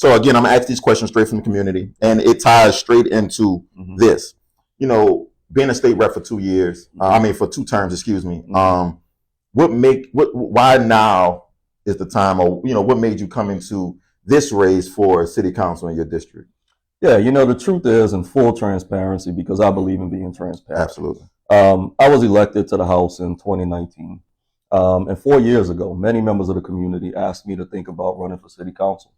So again, I'm gonna ask these questions straight from the community, and it ties straight into this. You know, being a state rep for 2 years, for 2 terms, excuse me. Why now is the time, or what made you come into this race for city council in your district? Yeah, the truth is, in full transparency, because I believe in being transparent. Absolutely. I was elected to the House in 2019. And 4 years ago, many members of the community asked me to think about running for city council.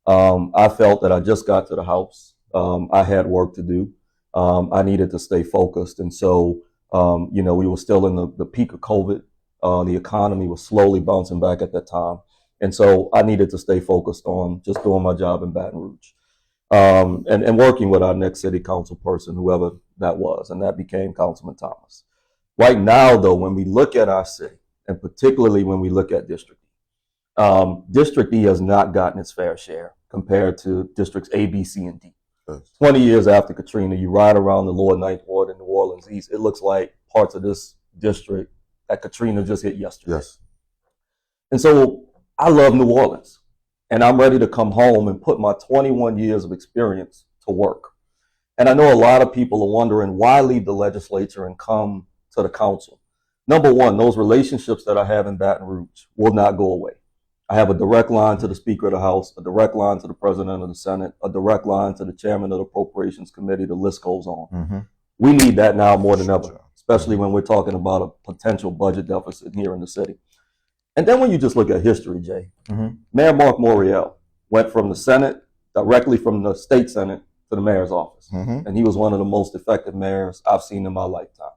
I felt that I just got to the House. I had work to do. I needed to stay focused. And so, we were still in the peak of COVID. The economy was slowly bouncing back at that time. And so I needed to stay focused on just doing my job in Baton Rouge. And working with our next city council person, whoever that was, and that became Councilman Thomas. Right now, though, when we look at our city, and particularly when we look at District E, District E has not gotten its fair share compared to Districts A, B, C, and D. 20 years after Katrina, you ride around the lower Ninth Ward in New Orleans East, it looks like parts of this district that Katrina just hit yesterday. Yes. And so I love New Orleans. And I'm ready to come home and put my 21 years of experience to work. And I know a lot of people are wondering, why leave the legislature and come to the council? Number one, those relationships that I have in Baton Rouge will not go away. I have a direct line to the Speaker of the House, a direct line to the President of the Senate, a direct line to the Chairman of the Appropriations Committee. The list goes on. We need that now more than ever, especially when we're talking about a potential budget deficit here in the city. And then when you just look at history, Jay, Mayor Mark Morial went from the Senate, directly from the state Senate, to the mayor's office. And he was one of the most effective mayors I've seen in my lifetime.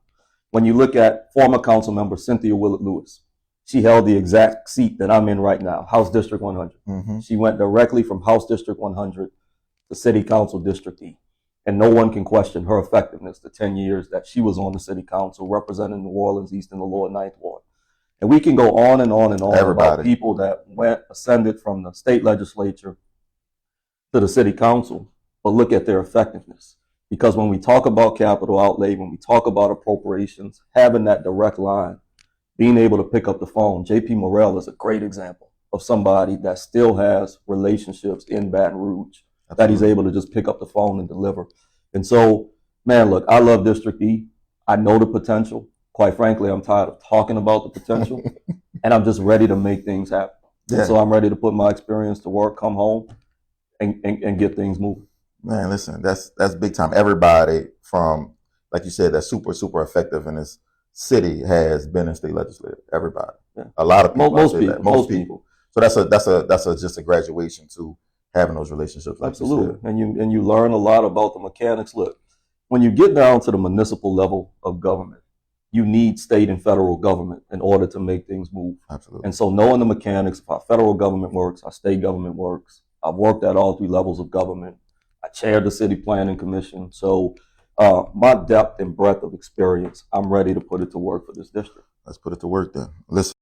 When you look at former council member Cynthia Willett-Lewis, she held the exact seat that I'm in right now, House District 100. She went directly from House District 100 to City Council District E. And no one can question her effectiveness the 10 years that she was on the city council representing New Orleans East in the lower Ninth Ward. And we can go on and on and on about people that ascended from the state legislature to the city council, but look at their effectiveness. Because when we talk about capital outlay, when we talk about appropriations, having that direct line, being able to pick up the phone. J.P. Morrell is a great example of somebody that still has relationships in Baton Rouge, that he's able to just pick up the phone and deliver. And so, man, look, I love District E. I know the potential. Quite frankly, I'm tired of talking about the potential, and I'm just ready to make things happen. Yeah. So I'm ready to put my experience to work, come home, and get things moving. Man, listen, that's big time. Everybody from, like you said, that's super, super effective in this city has been in state legislature. Everybody, a lot of people. Most people. So that's just a graduation to having those relationships. Like absolutely, and you learn a lot about the mechanics. Look, when you get down to the municipal level of government, you need state and federal government in order to make things move. Absolutely. And so knowing the mechanics of how federal government works, how state government works, I've worked at all three levels of government. I chaired the city planning commission. So my depth and breadth of experience, I'm ready to put it to work for this district. Let's put it to work then. Listen.